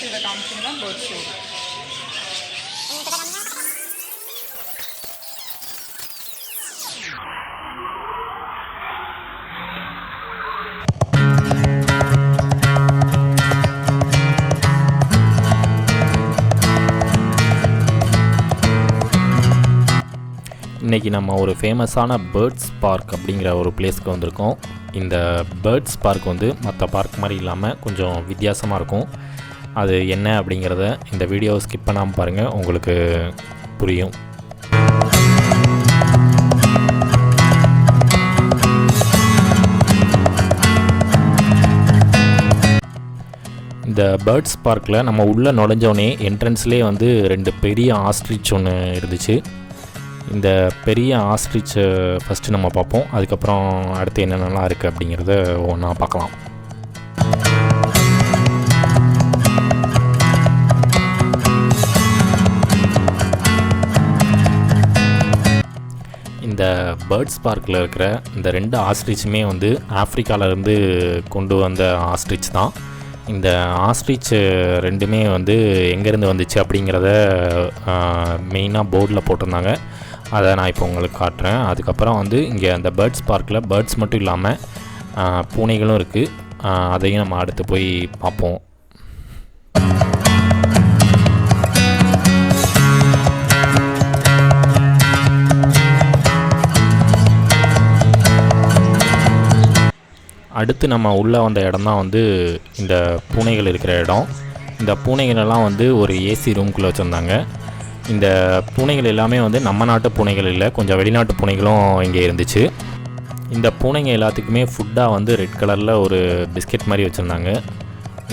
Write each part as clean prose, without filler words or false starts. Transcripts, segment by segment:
First இதை காமிச்சிங்கன்னா bird show. இன்றைக்கி நம்ம ஒரு ஃபேமஸான பேர்ட்ஸ் பார்க் அப்படிங்கிற ஒரு பிளேஸ்க்கு வந்திருக்கோம். இந்த பேர்ட்ஸ் பார்க் வந்து மற்ற பார்க் மாதிரி இல்லாமல் கொஞ்சம் வித்தியாசமாக இருக்கும். அது என்ன அப்படிங்கிறத இந்த வீடியோவை ஸ்கிப் பண்ணாமல் பாருங்கள், உங்களுக்கு புரியும். இந்த பேர்ட்ஸ் பார்க்கில் நம்ம உள்ளே நுழைஞ்சோடனே என்ட்ரன்ஸ்லேயே வந்து 2 பெரிய ஆஸ்ட்ரிச் ஒன்று இருந்துச்சு. இந்த பெரிய ஆஸ்ட்ரிச்சை ஃபஸ்ட்டு நம்ம பார்ப்போம், அதுக்கப்புறம் அடுத்து என்னென்னலாம் இருக்குது அப்படிங்கிறத ஒன்றா பார்க்கலாம். இந்த பேர்ட்ஸ் பார்க்கில் இருக்கிற இந்த 2 ஆஸ்ட்ரிச்சுமே வந்து ஆஃப்ரிக்காவிலேருந்து கொண்டு வந்த ஆஸ்ட்ரிச் தான். இந்த ஆஸ்ட்ரிச் 2மே வந்து எங்கேருந்து வந்துச்சு அப்படிங்கிறத மெயினாக போர்டில் போட்டிருந்தாங்க. அதை நான் இப்போ உங்களுக்கு காட்டுறேன். அதுக்கப்புறம் வந்து இங்கே அந்த பேர்ட்ஸ் பார்க்கில் பேர்ட்ஸ் மட்டும் இல்லாமல் பூனைகளும் இருக்குது. அதையும் நம்ம அடுத்து போய் பார்ப்போம். அடுத்து நம்ம உள்ளே வந்த இடம் தான் வந்து இந்த பூனைகள் இருக்கிற இடம். இந்த பூனைகளெல்லாம் வந்து ஒரு ஏசி ரூம்குள்ளே வச்சுருந்தாங்க. இந்த பூனைகள் எல்லாமே வந்து நம்ம நாட்டு பூனைகள் இல்லை, கொஞ்சம் வெளிநாட்டு பூனைகளும் இங்கே இருந்துச்சு. இந்த பூனைங்க எல்லாத்துக்குமே ஃபுட்டாக வந்து ரெட் கலரில் ஒரு பிஸ்கெட் மாதிரி வச்சுருந்தாங்க.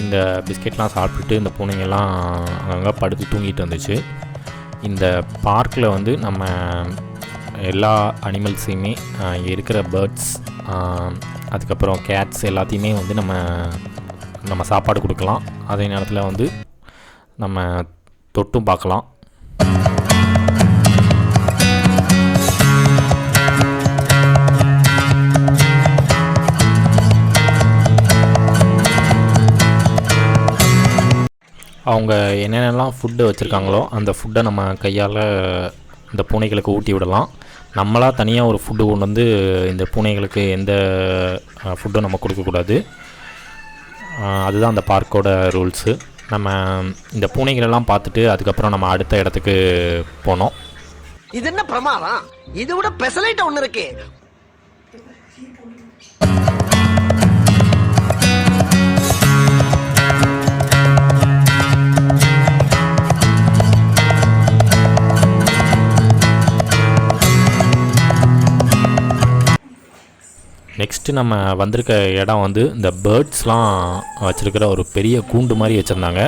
இந்த பிஸ்கெட்லாம் சாப்பிட்டுட்டு இந்த பூனைங்கள்லாம் அங்கங்கே படுத்து தூங்கிட்டு இருந்துச்சு. இந்த பார்க்கில் வந்து நம்ம எல்லா அனிமல்ஸையுமே இங்கே இருக்கிற பேர்ட்ஸ், அதுக்கப்புறம் கேட்ஸ் எல்லாத்தையுமே வந்து நம்ம சாப்பாடு கொடுக்கலாம். அதே நேரத்தில் வந்து நம்ம தொட்டும் பார்க்கலாம். அவங்க என்னென்னலாம் ஃபுட்டு வச்சுருக்காங்களோ அந்த ஃபுட்டை நம்ம கையால் இந்த பூனைகளுக்கு ஊட்டி விடலாம். நம்மளாக தனியாக ஒரு ஃபுட்டு கொண்டு வந்து இந்த பூனைகளுக்கு எந்த ஃபுட்டும் நம்ம கொடுக்கக்கூடாது. அதுதான் அந்த பார்க்கோட ரூல்ஸு. நம்ம இந்த பூனைகளெல்லாம் பார்த்துட்டு அதுக்கப்புறம் நம்ம அடுத்த இடத்துக்கு போனோம். இது என்ன பிரமாதம், இது விட பெசலைட் ஒன்று இருக்கு. நெக்ஸ்ட்டு நம்ம வந்திருக்க இடம் வந்து இந்த பேர்ட்ஸ்லாம் வச்சுருக்கிற ஒரு பெரிய கூண்டு மாதிரி வச்சுருந்தாங்க.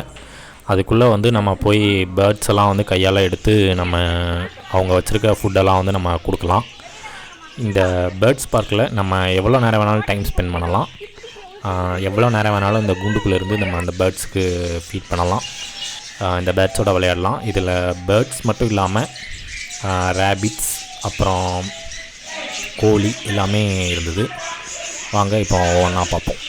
அதுக்குள்ளே வந்து நம்ம போய் பேர்ட்ஸ் எல்லாம் வந்து கையால் எடுத்து நம்ம அவங்க வச்சுருக்க ஃபுட்டெல்லாம் வந்து நம்ம கொடுக்கலாம். இந்த பேர்ட்ஸ் பார்க்கில் நம்ம எவ்வளோ நேரம் வேணாலும் டைம் ஸ்பெண்ட் பண்ணலாம். எவ்வளோ நேரம் வேணாலும் இந்த கூண்டுக்குள்ளே இருந்து நம்ம அந்த பேர்ட்ஸுக்கு ஃபீட் பண்ணலாம். இந்த பேர்ட்ஸோட விளையாடலாம். இதில் பேர்ட்ஸ் மட்டும் இல்லாமல் ரேபிட்ஸ், அப்புறம் கோழி எல்லாமே இருந்தது. வாங்க இப்போ ஒன்றா பார்ப்போம்.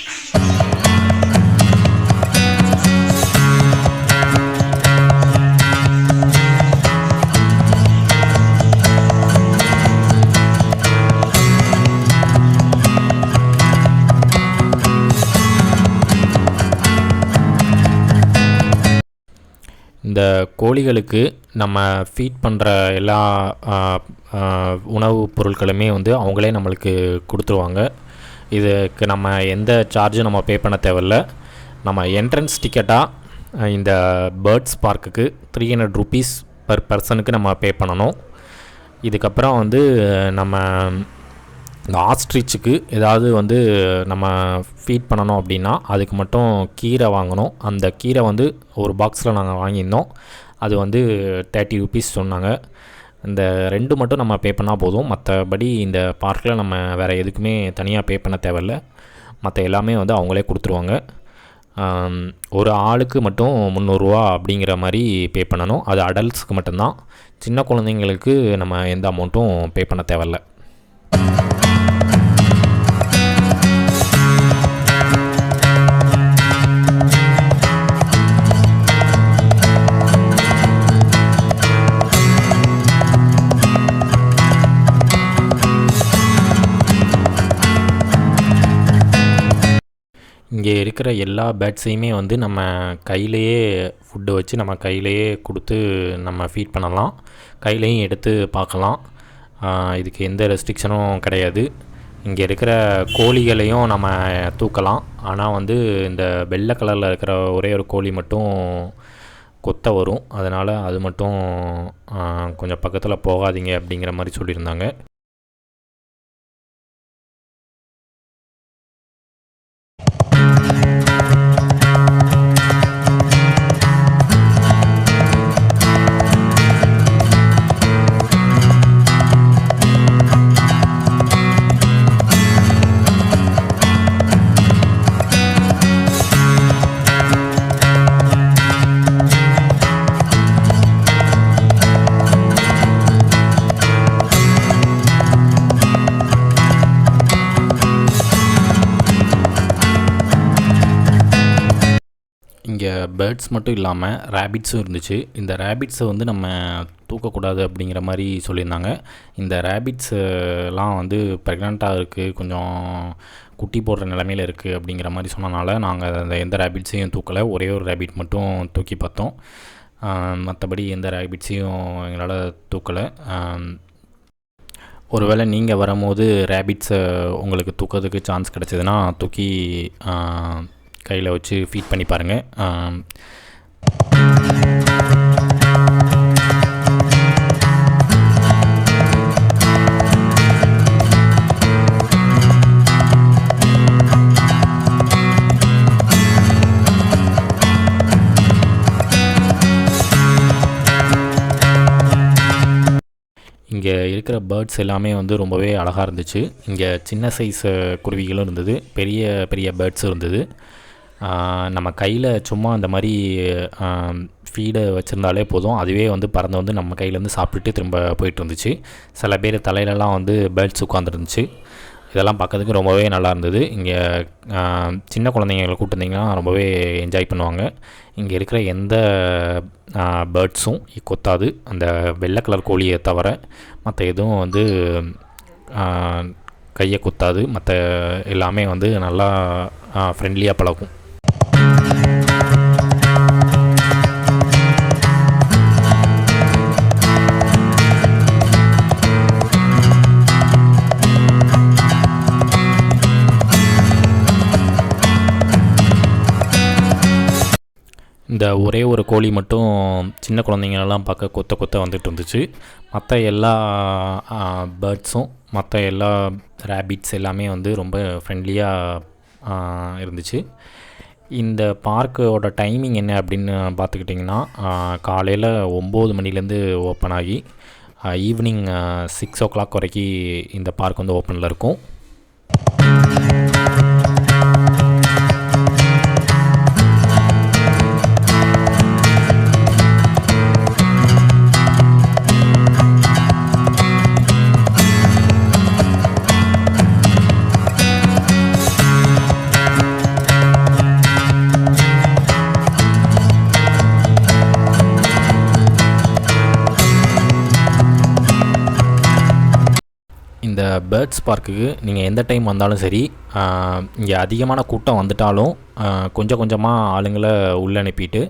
இந்த கோழிகளுக்கு நம்ம ஃபீட் பண்ணுற எல்லா உணவுப் பொருட்களுமே வந்து அவங்களே நம்மளுக்கு கொடுத்துருவாங்க. இதுக்கு நம்ம எந்த சார்ஜும் நம்ம பே பண்ண தேவையில்ல. நம்ம என்ட்ரன்ஸ் டிக்கெட்டாக இந்த பேர்ட்ஸ் பார்க்குக்கு 300 rupees பர் பர்சனுக்கு நம்ம பே பண்ணணும். இதுக்கப்புறம் வந்து நம்ம இந்த ஆஸ்ட்ரிச்சுக்கு ஏதாவது வந்து நம்ம ஃபீட் பண்ணணும் அப்படின்னா அதுக்கு மட்டும் கீரை வாங்கணும். அந்த கீரை வந்து ஒரு பாக்ஸில் நாங்கள் வாங்கியிருந்தோம். அது வந்து 30 rupees சொன்னாங்க. இந்த 2 மட்டும் நம்ம பே பண்ணால் போதும். மற்றபடி இந்த பார்க்கில் நம்ம வேறு எதுக்குமே தனியாக பே பண்ண தேவையில்லை. மற்ற எல்லாமே வந்து அவங்களே கொடுத்துருவாங்க. ஒரு ஆளுக்கு மட்டும் 300 ரூபா அப்படிங்கிற மாதிரி பே பண்ணணும். அது அடல்ட்ஸுக்கு மட்டும்தான். சின்ன குழந்தைங்களுக்கு நம்ம எந்த அமௌண்ட்டும் பே பண்ண தேவையில்லை. இருக்கிற எல்லா பேர்ட்ஸையுமே வந்து நம்ம கையிலையே ஃபுட்டு வச்சு நம்ம கையிலையே கொடுத்து நம்ம ஃபீட் பண்ணலாம், கையிலையும் எடுத்து பார்க்கலாம். இதுக்கு எந்த ரெஸ்ட்ரிக்ஷனும் கிடையாது. இங்கே இருக்கிற கோழிகளையும் நம்ம தூக்கலாம். ஆனால் வந்து இந்த வெள்ளை கலரில் இருக்கிற ஒரே ஒரு கோழி மட்டும் கொத்த வரும். அதனால் அது மட்டும் கொஞ்சம் பக்கத்தில் போகாதீங்க அப்படிங்கிற மாதிரி சொல்லியிருந்தாங்க. இங்கே பேர்ட்ஸ் மட்டும் இல்லாமல் ரேபிட்ஸும் இருந்துச்சு. இந்த ரேபிட்ஸை வந்து நம்ம தூக்கக்கூடாது அப்படிங்கிற மாதிரி சொல்லியிருந்தாங்க. இந்த ரேபிட்ஸ்லாம் வந்து ப்ரெக்னெண்ட்டாக இருக்குது, கொஞ்சம் குட்டி போடுற நிலமையில் இருக்குது அப்படிங்கிற மாதிரி சொன்னனால நாங்கள் அந்த எந்த ரேபிட்ஸையும் தூக்கலை. ஒரே ஒரு ரேபிட் மட்டும் தூக்கி பார்த்தோம். மற்றபடி எந்த ரேபிட்ஸையும் எங்களால் தூக்கலை. ஒருவேளை நீங்கள் வரும்போது ரேபிட்ஸை உங்களுக்கு தூக்கிறதுக்கு சான்ஸ் கிடச்சிதுன்னா தூக்கி கையில் வச்சு ஃபீட் பண்ணி பாருங்கள். இங்கே இருக்கிற பேர்ட்ஸ் எல்லாமே வந்து ரொம்பவே அழகாக இருந்துச்சு. இங்கே சின்ன சைஸ் குருவிகளும் இருந்தது, பெரிய பெரிய பேர்ட்ஸும் இருந்தது. நம்ம கையில் சும்மா அந்த மாதிரி ஃபீடை வச்சுருந்தாலே போதும், அதுவே வந்து பறந்து வந்து நம்ம கையிலேருந்து சாப்பிட்டுட்டு திரும்ப போயிட்டு இருந்துச்சு. சில பேர் தலையிலலாம் வந்து பேர்ட்ஸ் உட்காந்துருந்துச்சு. இதெல்லாம் பார்க்கறதுக்கு ரொம்பவே நல்லா இருந்தது. இங்கே சின்ன குழந்தைங்களை கூப்பிட்டுருந்தீங்கன்னா ரொம்பவே என்ஜாய் பண்ணுவாங்க. இங்கே இருக்கிற எந்த பேர்ட்ஸும் கொத்தாது, அந்த வெள்ளை கலர் கோழியை தவிர மற்ற எதுவும் வந்து கையை குத்தாது. மற்ற எல்லாமே வந்து நல்லா ஃப்ரெண்ட்லியாக பழகும். இந்த ஒரே ஒரு கோழி மட்டும் சின்ன குழந்தைங்களெல்லாம் பார்க்க கொத்த கொத்த வந்துட்டு இருந்துச்சு. மற்ற எல்லா பேர்ட்ஸும் மற்ற எல்லா ரேபிட்ஸ் எல்லாமே வந்து ரொம்ப ஃப்ரெண்ட்லியாக இருந்துச்சு. இந்த பார்க்கோட டைமிங் என்ன அப்படின்னு பார்த்துக்கிட்டிங்கன்னா, காலையில் 9 மணிலேருந்து ஓப்பன் ஆகி ஈவினிங் 6 o'clock வரைக்கும் இந்த பார்க் வந்து ஓப்பனில் இருக்கும். இந்த பேர்ட்ஸ் பார்க்குக்கு நீங்கள் எந்த டைம் வந்தாலும் சரி, இங்கே அதிகமான கூட்டம் வந்துட்டாலும் கொஞ்சம் கொஞ்சமாக ஆளுங்களை உள்ளே அனுப்பிட்டு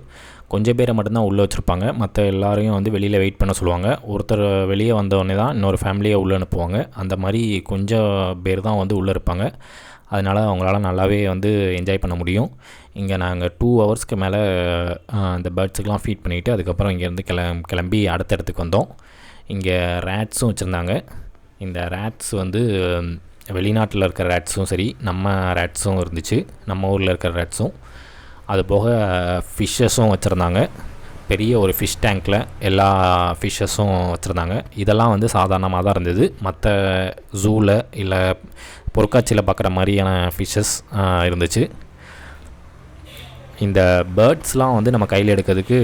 கொஞ்சம் பேரை மட்டும்தான் உள்ளே வச்சுருப்பாங்க. மற்ற எல்லாரையும் வந்து வெளியில் வெயிட் பண்ண சொல்லுவாங்க. ஒருத்தர் வெளியே வந்தோடனே தான் இன்னொரு ஃபேமிலியை உள்ளே அனுப்புவாங்க. அந்த மாதிரி கொஞ்சம் பேர் தான் வந்து உள்ளே இருப்பாங்க. அதனால் அவங்களால நல்லாவே வந்து என்ஜாய் பண்ண முடியும். இங்கே நாங்கள் 2 ஹவர்ஸ்க்கு மேலே இந்த பேர்ட்ஸுக்கெலாம் ஃபீட் பண்ணிவிட்டு அதுக்கப்புறம் இங்கேருந்து கிளம்பி அடுத்த இடத்துக்கு வந்தோம். இங்கே ரேட்ஸும் வச்சுருந்தாங்க. இந்த ரேட்ஸ் வந்து வெளிநாட்டில் இருக்கிற ரேட்ஸும் சரி, நம்ம ரேட்ஸும் இருந்துச்சு, நம்ம ஊரில் இருக்கிற ரேட்ஸும். அது போக ஃபிஷ்ஷஸும் வச்சுருந்தாங்க. பெரிய ஒரு ஃபிஷ் டேங்க்கில் எல்லா ஃபிஷ்ஷஸும் வச்சுருந்தாங்க. இதெல்லாம் வந்து சாதாரணமாக தான் இருந்தது. மற்ற ஜூவில் இல்லை பொருட்காட்சியில் பார்க்குற மாதிரியான ஃபிஷ்ஷஸ் இருந்துச்சு. இந்த பேர்ட்ஸ்லாம் வந்து நம்ம கையில் எடுக்கிறதுக்கு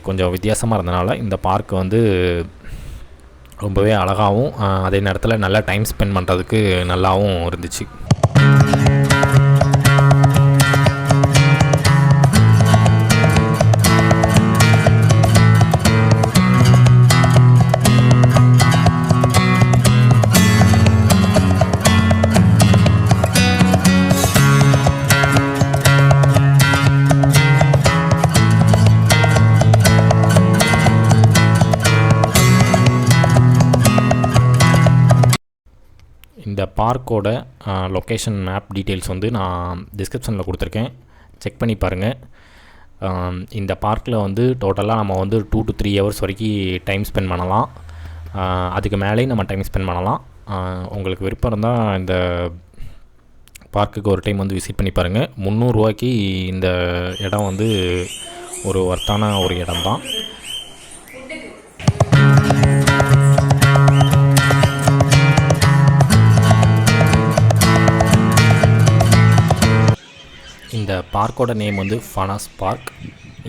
கொஞ்சம் வித்தியாசமாக இருந்தனால இந்த பார்க் வந்து ரொம்பவே அழகாகவும் அதே நேரத்தில் நல்லா டைம் ஸ்பெண்ட் பண்ணுறதுக்கு நல்லாவும் இருந்துச்சு. பார்க்கோட லொக்கேஷன் மேப் டீட்டெயில்ஸ் வந்து நான் டிஸ்கிரிப்ஷனில் கொடுத்துருக்கேன், செக் பண்ணி பாருங்கள். இந்த பார்க்கில் வந்து டோட்டலாக நம்ம வந்து 2 to 3 hours வரைக்கும் டைம் ஸ்பெண்ட் பண்ணலாம். அதுக்கு மேலேயும் நம்ம டைம் ஸ்பெண்ட் பண்ணலாம். உங்களுக்கு விருப்பம் இருந்தால் இந்த பார்க்குக்கு ஒரு டைம் வந்து விசிட் பண்ணி பாருங்கள். 300 ரூபாய்க்கு இந்த இடம் வந்து ஒரு ஒர்த்தான ஒரு இடம் தான். இந்த பார்க்கோட நேம் வந்து ஃபனாஸ் பார்க்.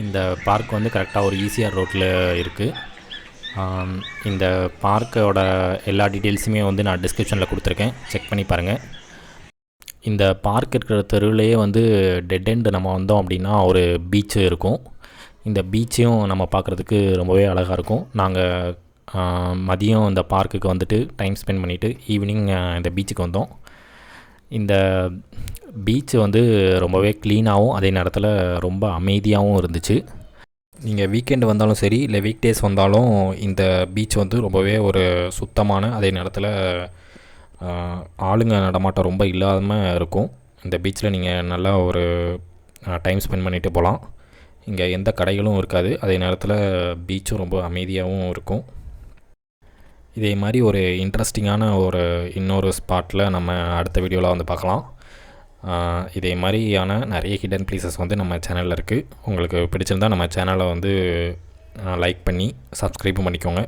இந்த பார்க் வந்து கரெக்டாக ஒரு ஈசிஆர் ரோட்டில் இருக்குது. இந்த பார்க்கோட எல்லா டீட்டெயில்ஸுமே வந்து நான் டிஸ்கிரிப்ஷனில் கொடுத்துருக்கேன், செக் பண்ணி பாருங்கள். இந்த பார்க் இருக்கிற தெருவிலேயே வந்து டெட் எண்டு நம்ம வந்தோம் அப்படின்னா ஒரு பீச்சு இருக்கும். இந்த பீச்சையும் நம்ம பார்க்குறதுக்கு ரொம்பவே அழகாக இருக்கும். நாங்கள் மதியம் இந்த பார்க்குக்கு வந்துட்டு டைம் ஸ்பெண்ட் பண்ணிவிட்டு ஈவினிங் இந்த பீச்சுக்கு வந்தோம். இந்த பீச்சு வந்து ரொம்பவே க்ளீனாகவும் அதே நேரத்தில் ரொம்ப அமைதியாகவும் இருந்துச்சு. நீங்கள் வீக்கெண்டு வந்தாலும் சரி இல்லை வீக் டேஸ் வந்தாலும் இந்த பீச் வந்து ரொம்பவே ஒரு சுத்தமான அதே நேரத்தில் ஆளுங்க நடமாட்டம் ரொம்ப இல்லாமல் இருக்கும். இந்த பீச்சில் நீங்கள் நல்லா ஒரு டைம் ஸ்பெண்ட் பண்ணிவிட்டு போகலாம். இங்கே எந்த கடைகளும் இருக்காது, அதே நேரத்தில் பீச்சும் ரொம்ப அமைதியாகவும் இருக்கும். இதே மாதிரி ஒரு இன்ட்ரெஸ்டிங்கான இன்னொரு ஸ்பாட்டில் நம்ம அடுத்த வீடியோவில் வந்து பார்க்கலாம். இதே மாதிரியான நிறைய ஹிடன் பிளேசஸ் வந்து நம்ம சேனலில் இருக்குது. உங்களுக்கு பிடிச்சிருந்தால் நம்ம சேனலை வந்து லைக் பண்ணி சப்ஸ்கிரைபும் பண்ணிக்கோங்க.